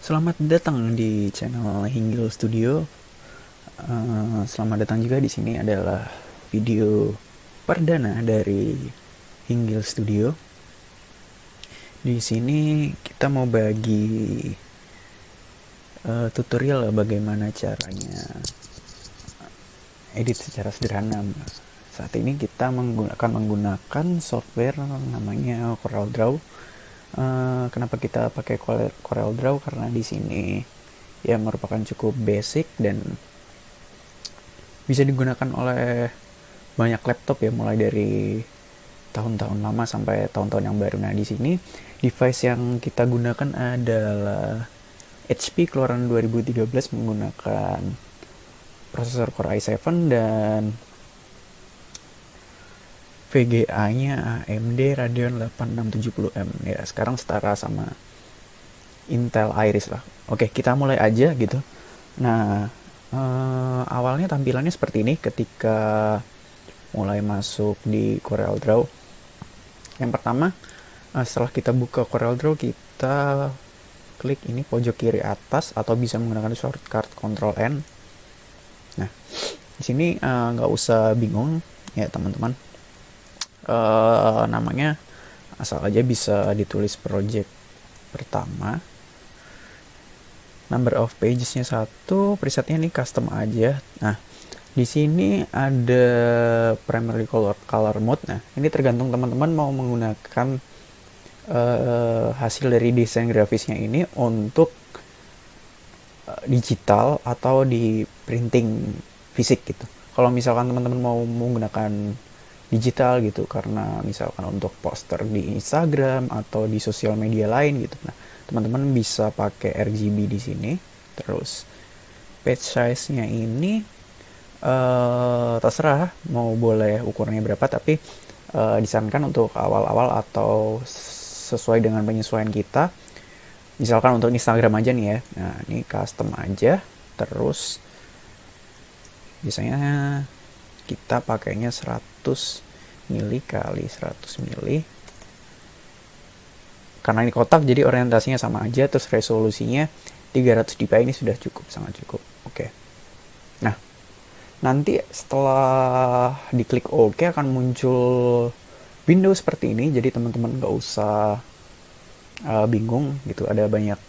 Selamat datang di channel Hinggil Studio. Selamat datang juga di sini adalah video perdana dari Hinggil Studio. Di sini kita mau bagi tutorial bagaimana caranya edit secara sederhana. Saat ini kita menggunakan software namanya CorelDRAW. Kenapa kita pakai CorelDRAW? Karena di sini ya merupakan cukup basic dan bisa digunakan oleh banyak laptop ya, mulai dari tahun-tahun lama sampai tahun-tahun yang baru. Nah, di sini device yang kita gunakan adalah HP keluaran 2013 menggunakan prosesor Core i7 dan VGA-nya AMD Radeon 8670M. Ya, sekarang setara sama Intel Iris lah. Oke, kita mulai aja gitu. Nah, awalnya tampilannya seperti ini ketika mulai masuk di CorelDRAW. Yang pertama, setelah kita buka CorelDRAW, kita klik ini pojok kiri atas atau bisa menggunakan shortcut Ctrl N. Nah, di sini nggak usah bingung ya teman-teman. Namanya asal aja bisa ditulis project pertama, number of pagesnya 1, presetnya ini custom aja. Nah, di sini ada primary color mode. Nah, ini tergantung teman-teman mau menggunakan hasil dari desain grafisnya ini untuk digital atau di printing fisik gitu. Kalau misalkan teman-teman mau menggunakan digital gitu karena misalkan untuk poster di Instagram atau di sosial media lain gitu, nah teman-teman bisa pakai RGB di sini. Terus page size-nya ini terserah mau boleh ukurannya berapa, tapi disarankan untuk awal-awal atau sesuai dengan penyesuaian kita. Misalkan untuk Instagram aja nih ya, nah ini custom aja. Terus biasanya kita pakainya 100 mili kali 100 mili. Karena ini kotak jadi orientasinya sama aja. Terus resolusinya 300 dpi, ini sudah cukup, sangat cukup. Oke. Nah, nanti setelah diklik OK akan muncul window seperti ini. Jadi teman-teman nggak usah bingung gitu. Ada banyak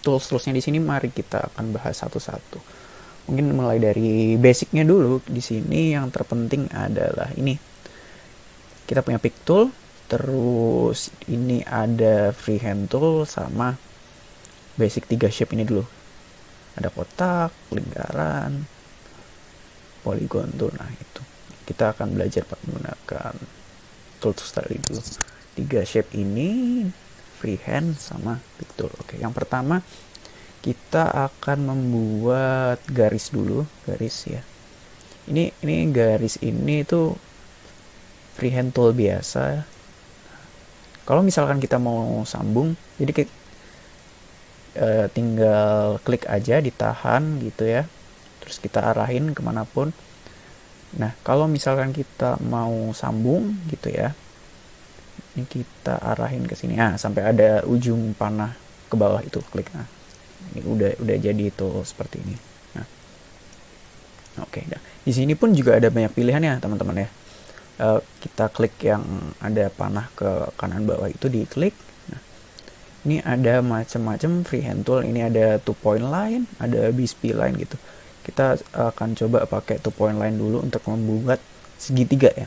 tools-toolsnya di sini. Mari kita akan bahas satu-satu. Mungkin mulai dari basicnya dulu. Di sini yang terpenting adalah ini. Kita punya pick tool, terus ini ada freehand tool sama basic 3 shape ini dulu. Ada kotak, lingkaran, polygon tool. Nah, itu. Kita akan belajar menggunakan tools tadi dulu. 3 shape ini, freehand sama pick tool. Oke, yang pertama kita akan membuat garis dulu, garis ya. Ini garis ini tuh freehand tool biasa. Kalau misalkan kita mau sambung, jadi tinggal klik aja, ditahan gitu ya. Terus kita arahin kemanapun. Nah, kalau misalkan kita mau sambung gitu ya, ini kita arahin ke sini. Nah, sampai ada ujung panah ke bawah itu, klik. Nah, ini udah jadi itu seperti ini. Nah, oke. Nah, di sini pun juga ada banyak pilihannya teman-teman ya. Kita klik yang ada panah ke kanan bawah itu, diklik. Nah, ini ada macam-macam freehand tool. Ini ada 2-point line, ada B-spline line gitu. Kita akan coba pakai 2-point line dulu untuk membuat segitiga ya.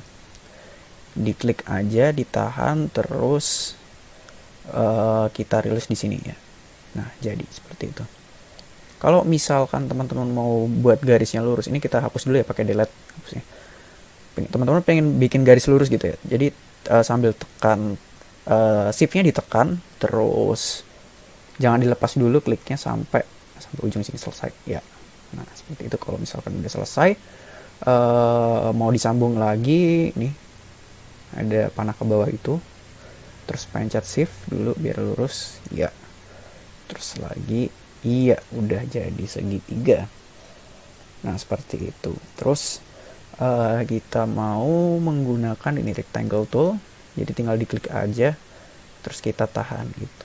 Diklik aja, ditahan, terus kita rilis di sini ya. Nah, jadi seperti itu. Kalau misalkan teman-teman mau buat garisnya lurus, ini kita hapus dulu ya pakai delete. Hapusnya. Teman-teman pengen bikin garis lurus gitu ya. Jadi sambil tekan shift-nya ditekan, terus jangan dilepas dulu kliknya sampai ujung sini selesai ya. Nah, seperti itu. Kalau misalkan udah selesai, mau disambung lagi, nih ada panah ke bawah itu. Terus pencet shift dulu biar lurus ya. Terus lagi, iya, udah jadi segitiga. Nah, seperti itu. Terus kita mau menggunakan ini rectangle tool, jadi tinggal diklik aja, terus kita tahan gitu.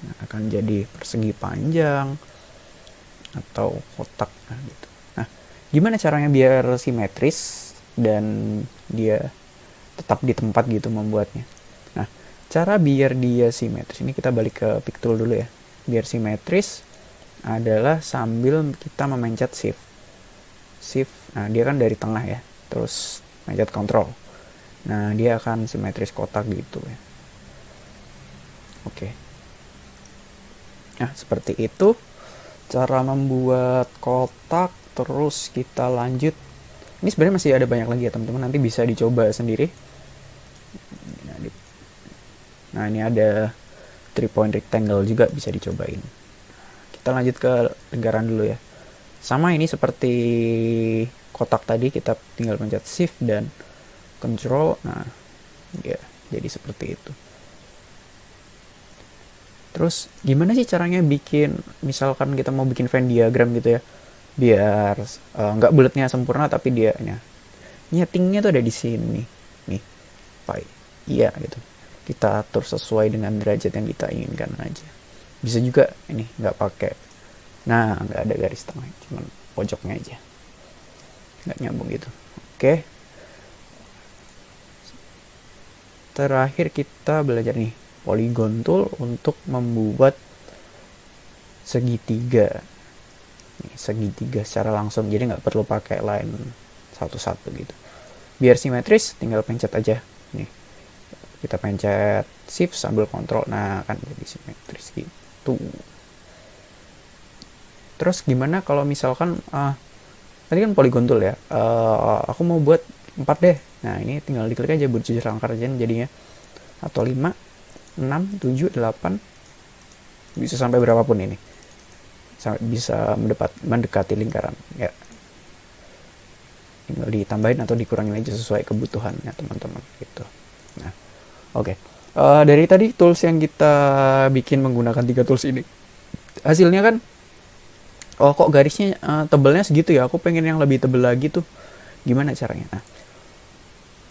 Nah, akan jadi persegi panjang atau kotak, nah gitu. Nah, gimana caranya biar simetris dan dia tetap di tempat gitu membuatnya. Nah, cara biar dia simetris, ini kita balik ke pick tool dulu ya. Biar simetris adalah sambil kita memencet shift. Nah dia kan dari tengah ya, terus mencet control. Nah, dia akan simetris kotak gitu ya. Oke. Nah, seperti itu cara membuat kotak. Terus kita lanjut. Ini sebenarnya masih ada banyak lagi ya teman-teman, nanti bisa dicoba sendiri. Nah, ini ada 3 point rectangle juga bisa dicobain. Kita lanjut ke lingkaran dulu ya. Sama ini seperti kotak tadi, kita tinggal pencet shift dan control. Nah, ya jadi seperti itu. Terus gimana sih caranya bikin, misalkan kita mau bikin Venn diagram gitu ya, biar nggak bulatnya sempurna tapi dia nyetingnya tuh ada di sini nih, pi, iya gitu. Kita atur sesuai dengan derajat yang kita inginkan aja. Bisa juga ini nggak pakai, nah nggak ada garis tengah, cuman pojoknya aja, nggak nyambung gitu. Oke, terakhir kita belajar nih polygon tool untuk membuat segitiga. Segitiga secara langsung, jadi nggak perlu pakai line satu-satu gitu. Biar simetris tinggal pencet aja nih, kita pencet shift sambil kontrol, nah kan jadi simetris gitu. Terus gimana kalau misalkan tadi kan polygon tool ya, aku mau buat 4 deh. Nah, ini tinggal diklik aja berjujur angka jadinya, atau 5, 6, 7, 8, bisa sampai berapapun ini, bisa mendekati lingkaran ya, tinggal ditambahin atau dikurangin aja sesuai kebutuhannya teman-teman gitu. Nah, oke. Dari tadi tools yang kita bikin menggunakan 3 tools ini, hasilnya kan kok garisnya tebelnya segitu ya, aku pengen yang lebih tebel lagi tuh, gimana caranya? Nah,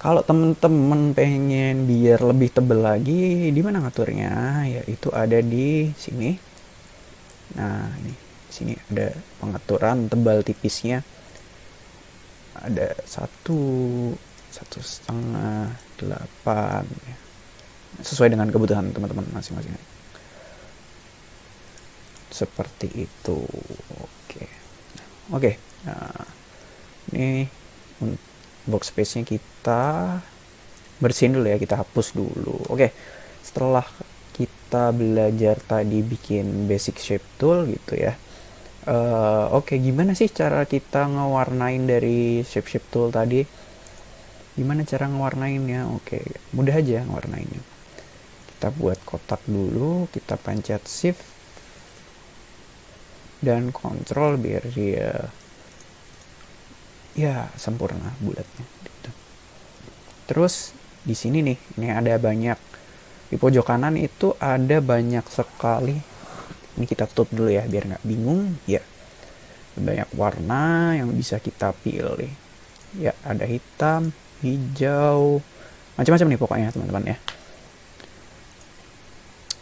kalau temen-temen pengen biar lebih tebel lagi, di mana ngaturnya? Yaitu ada di sini. Nah, ini sini ada pengaturan tebal tipisnya. Ada 1,5, 8 ya. Sesuai dengan kebutuhan teman-teman masing-masing. Seperti itu. Oke. Nah, ini box space-nya kita bersihin dulu ya, kita hapus dulu. Oke, setelah kita belajar tadi bikin basic shape tool gitu ya, oke, gimana sih cara kita ngewarnain dari shape tool tadi? Gimana cara ngewarnainnya? Oke, mudah aja ngewarnainnya. Kita buat kotak dulu, kita pencet shift dan control biar dia ya sempurna bulatnya gitu. Terus di sini nih, ini ada banyak, di pojok kanan itu ada banyak sekali. Ini kita tutup dulu ya biar nggak bingung ya. Banyak warna yang bisa kita pilih ya, ada hitam, hijau, macam-macam nih pokoknya teman-teman ya.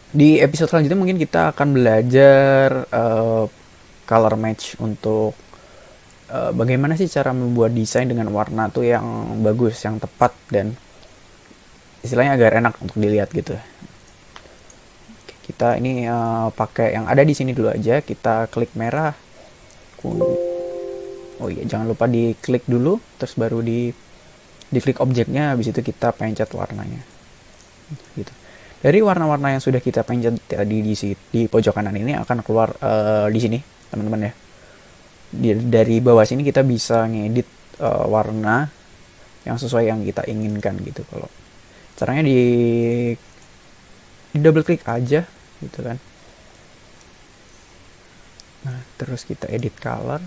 Di episode selanjutnya mungkin kita akan belajar color match untuk bagaimana sih cara membuat desain dengan warna tuh yang bagus, yang tepat, dan istilahnya agar enak untuk dilihat gitu. Kita ini pakai yang ada di sini dulu aja. Kita klik merah. Oh iya, jangan lupa diklik dulu, terus baru diklik objeknya. Habis itu kita pencet warnanya. Gitu. Dari warna-warna yang sudah kita pencet tadi di pojok kanan ini akan keluar di sini, teman-teman ya. Dari bawah sini kita bisa ngedit warna yang sesuai yang kita inginkan gitu. Kalau caranya di double klik aja gitu kan. Nah, terus kita edit color.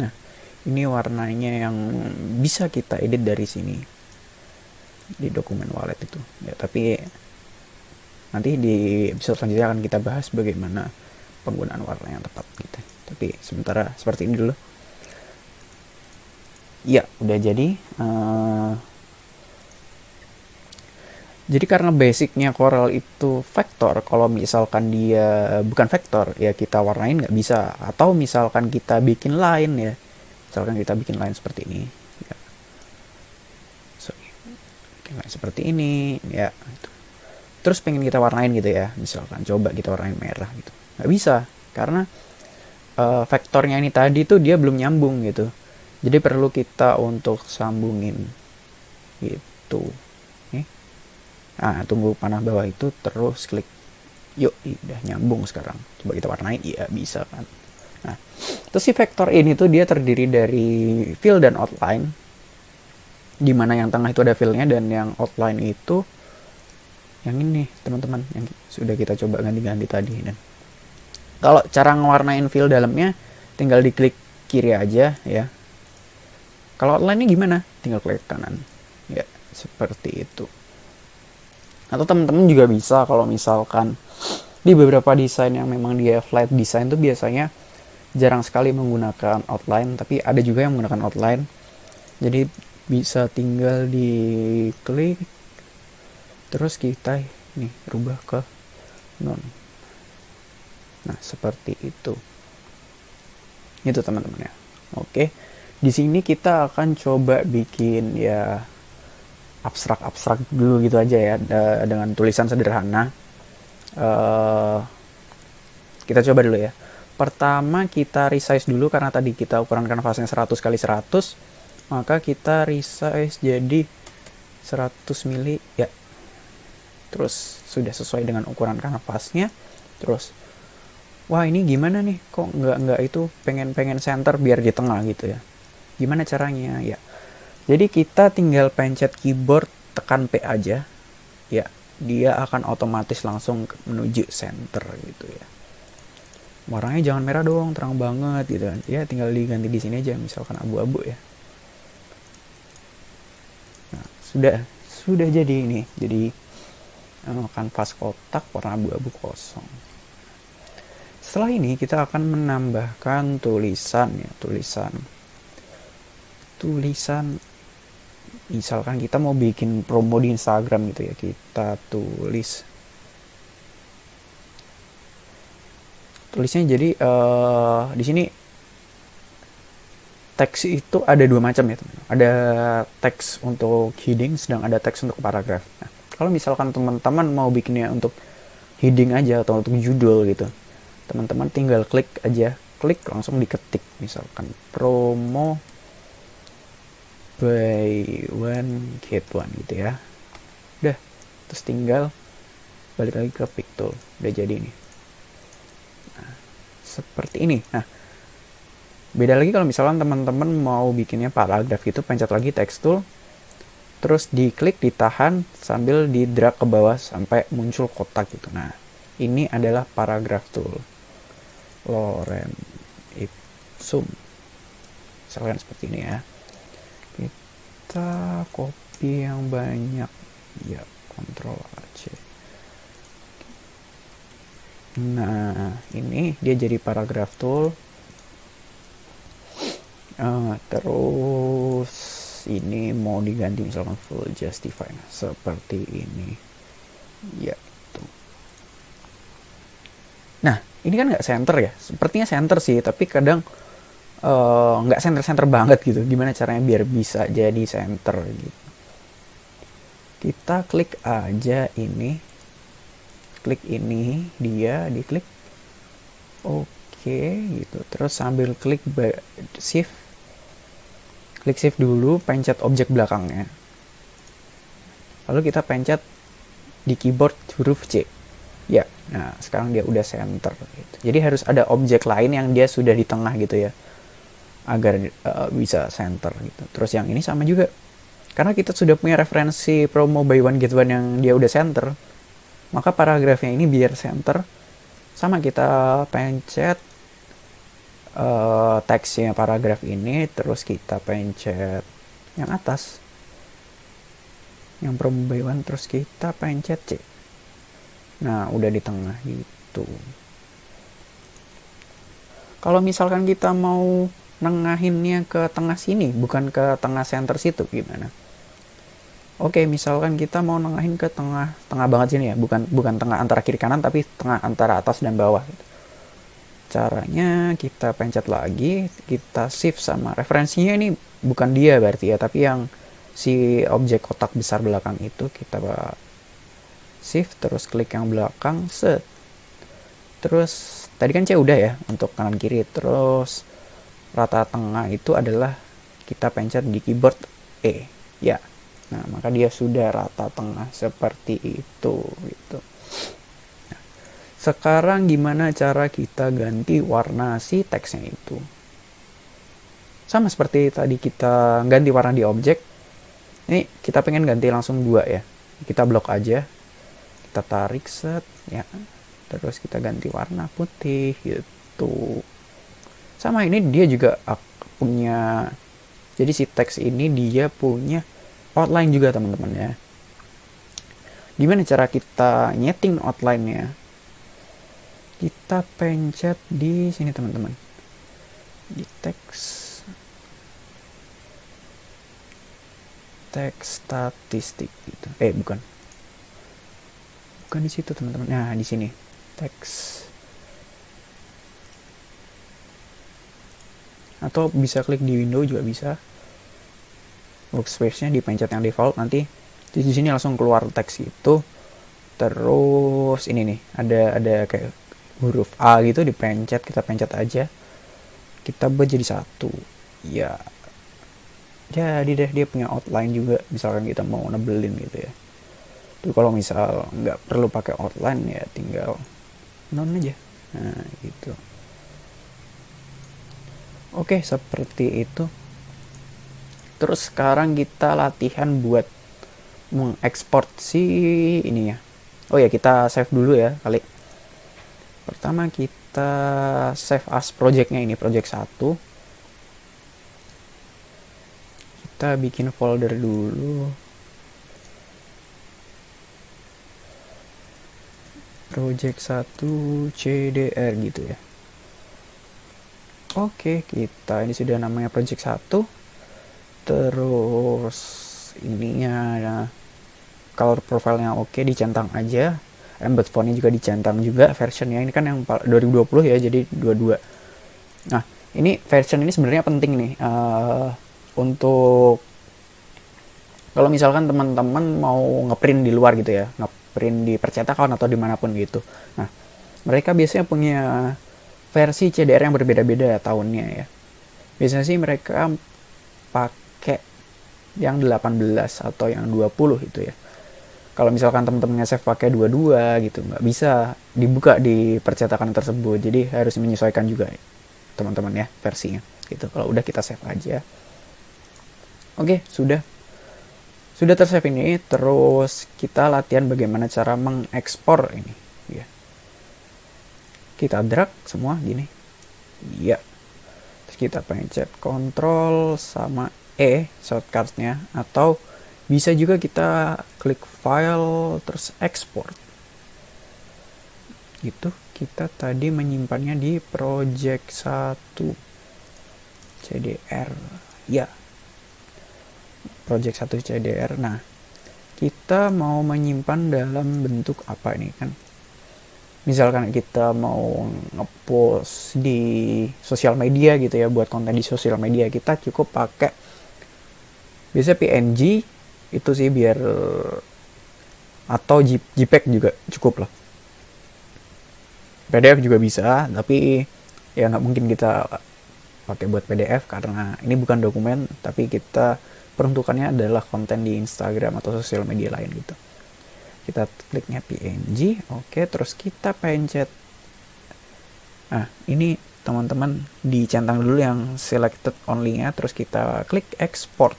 Nah, ini warnanya yang bisa kita edit dari sini di dokumen wallet itu ya, tapi nanti di episode selanjutnya akan kita bahas bagaimana penggunaan warna yang tepat gitu. Tapi sementara seperti ini dulu. Ya, udah jadi. Jadi karena basicnya Corel itu vektor, kalau misalkan dia bukan vektor, ya kita warnain nggak bisa. Atau misalkan kita bikin line ya, misalkan kita bikin line seperti ini, ya. So, bikin line seperti ini, ya. Terus pengen kita warnain gitu ya, misalkan coba kita warnain merah gitu, nggak bisa karena vektornya ini tadi tuh dia belum nyambung gitu. Jadi perlu kita untuk sambungin gitu. Nih. Nah, tunggu panah bawah itu terus klik. Yuk, udah nyambung sekarang. Coba kita warnain, iya bisa kan. Nah, terus si vektor ini tuh dia terdiri dari fill dan outline. Dimana yang tengah itu ada fillnya dan yang outline itu yang ini teman-teman yang sudah kita coba ganti-ganti tadi. Dan kalau cara ngewarnain fill dalamnya tinggal diklik kiri aja ya. Kalau outline-nya gimana? Tinggal klik kanan. Ya, seperti itu. Atau teman-teman juga bisa kalau misalkan di beberapa desain yang memang dia flat design tuh biasanya jarang sekali menggunakan outline, tapi ada juga yang menggunakan outline. Jadi bisa tinggal diklik terus kita nih rubah ke non. Nah, seperti itu. Itu teman-teman ya. Oke. Di sini kita akan coba bikin ya abstrak-abstrak dulu gitu aja ya, dengan tulisan sederhana. Kita coba dulu ya. Pertama kita resize dulu karena tadi kita ukuran kanvasnya 100 x 100, maka kita resize jadi 100 mili ya. Terus sudah sesuai dengan ukuran kanvasnya. Terus wah ini gimana nih, kok nggak itu pengen center biar di tengah gitu ya. Gimana caranya ya? Jadi kita tinggal pencet keyboard, tekan P aja ya, dia akan otomatis langsung menuju center gitu ya. Warnanya jangan merah dong, terang banget gitu kan ya, tinggal diganti di sini aja misalkan abu-abu ya. Nah, sudah jadi ini, jadi kanvas kotak warna abu-abu kosong. Setelah ini kita akan menambahkan tulisan ya, tulisan misalkan kita mau bikin promo di Instagram gitu ya, kita tulisnya jadi di sini teks itu ada dua macam ya teman. Ada teks untuk heading, sedang ada teks untuk paragraf. Nah, kalau misalkan teman-teman mau bikinnya untuk heading aja atau untuk judul gitu, teman-teman tinggal klik langsung diketik misalkan promo buy one get one gitu ya. Udah, terus tinggal balik lagi ke pick tool, udah jadi nih. Nah, seperti ini. Nah, beda lagi kalau misalkan teman-teman mau bikinnya paragraf gitu, pencet lagi text tool, terus diklik, ditahan sambil di drag ke bawah sampai muncul kotak gitu. Nah, ini adalah paragraf tool. Lorem ipsum. Misalkan seperti ini ya. Kita copy yang banyak ya, Ctrl C. Nah, ini dia jadi paragraf tool. Terus ini mau diganti misalkan full justify, nah, seperti ini ya tuh. Nah, ini kan nggak center ya, sepertinya center sih, tapi kadang nggak center banget gitu. Gimana caranya biar bisa jadi center gitu? Kita klik aja ini, dia diklik, oke gitu. Terus sambil klik shift dulu, pencet objek belakangnya, lalu kita pencet di keyboard huruf C ya. Nah, sekarang dia udah center gitu. Jadi harus ada objek lain yang dia sudah di tengah gitu ya, agar bisa center gitu. Terus yang ini sama juga, karena kita sudah punya referensi promo buy one get one yang dia udah center, maka paragrafnya ini biar center, sama kita pencet teksnya paragraf ini, terus kita pencet yang atas yang promo buy one, terus kita pencet C. Nah, udah di tengah gitu. Kalau misalkan kita mau nengahinnya ke tengah sini, bukan ke tengah center situ, gimana? Oke, misalkan kita mau nengahin ke tengah banget sini ya, bukan tengah antara kiri kanan, tapi tengah antara atas dan bawah gitu. Caranya kita pencet lagi, kita shift sama referensinya, ini bukan dia berarti ya, tapi yang si objek kotak besar belakang itu kita shift terus klik yang belakang, set. Terus tadi kan C udah ya untuk kanan kiri, terus rata tengah itu adalah kita pencet di keyboard E ya. Nah, maka dia sudah rata tengah seperti itu gitu. Nah, sekarang gimana cara kita ganti warna si teksnya itu? Sama seperti tadi kita ganti warna di objek. Ini kita pengen ganti langsung 2 ya. Kita blok aja. Kita tarik set ya. Terus kita ganti warna putih gitu. Sama ini dia juga punya, jadi si teks ini dia punya outline juga teman-teman ya. Gimana cara kita nyeting outline-nya? Kita pencet di sini teman-teman, di teks statistik gitu. Bukan di situ teman-teman. Nah, di sini teks, atau bisa klik di window juga bisa. Workspace-nya dipencet yang default, nanti di sini langsung keluar teks itu. Terus ini nih ada kayak huruf A gitu dipencet, kita pencet aja, kita buat jadi 1 ya. Jadi deh dia punya outline juga, misalkan kita mau nebelin gitu ya. Tuh kalau misal nggak perlu pakai outline ya tinggal non aja. Nah gitu. Oke, seperti itu. Terus sekarang kita latihan buat mengekspor si ini ya. Oh ya, kita save dulu ya kali. Pertama kita save as projectnya, ini project 1. Kita bikin folder dulu. Project 1 CDR gitu ya. Oke, kita ini sudah namanya project 1. Terus ininya ada color profile-nya oke, dicentang aja. Embed font-nya juga dicentang juga. Versionnya ini kan yang 2020 ya, jadi 22. Nah, ini version ini sebenarnya penting nih untuk kalau misalkan teman-teman mau ngeprint di luar gitu ya, ngeprint di percetakan atau dimanapun gitu. Nah, mereka biasanya punya versi CDR yang berbeda-beda tahunnya ya. Biasanya sih mereka pakai yang 18 atau yang 20 gitu ya. Kalau misalkan teman-teman nge-save pakai 22 gitu, nggak bisa dibuka di percetakan tersebut. Jadi harus menyesuaikan juga teman-teman ya versinya gitu. Kalau udah kita save aja. Oke, sudah tersave ini. Terus kita latihan bagaimana cara mengekspor ini ya. Kita drag semua gini ya. Terus kita pencet Ctrl sama E shortcut-nya, atau bisa juga kita klik file terus export gitu. Kita tadi menyimpannya di project 1 CDR ya, project 1 CDR. Nah, kita mau menyimpan dalam bentuk apa ini kan? Misalkan kita mau ngepost di sosial media gitu ya, buat konten di sosial media, kita cukup pakai biasanya PNG itu sih biar, atau JPEG juga cukup lah. PDF juga bisa, tapi ya nggak mungkin kita pakai buat PDF karena ini bukan dokumen, tapi kita peruntukannya adalah konten di Instagram atau sosial media lain gitu. Kita kliknya PNG, oke, terus kita pencet. Nah, ini teman-teman dicentang dulu yang selected only-nya, terus kita klik export.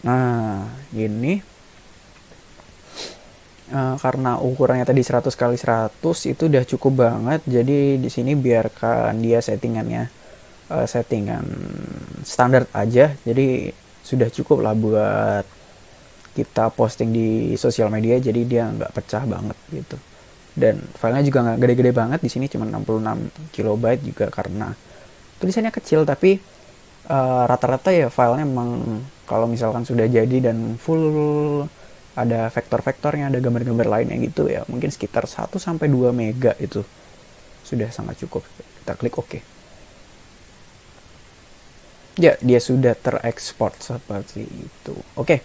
Nah, ini karena ukurannya tadi 100x100 itu udah cukup banget. Jadi di sini biarkan dia settingan standar aja. Jadi sudah cukup lah buat kita posting di sosial media. Jadi dia nggak pecah banget gitu. Dan filenya juga nggak gede-gede banget. Di sini cuma 66 KB juga karena tulisannya kecil, tapi Rata-rata ya filenya emang kalau misalkan sudah jadi dan full ada vektor-vektornya, ada gambar-gambar lainnya gitu ya, mungkin sekitar 1 sampai 2 mega itu sudah sangat cukup. Kita klik OK. Ya, dia sudah terekspor seperti itu. Oke,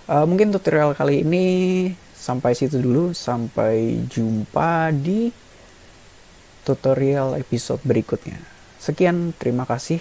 mungkin tutorial kali ini sampai situ dulu. Sampai jumpa di tutorial episode berikutnya. Sekian, terima kasih.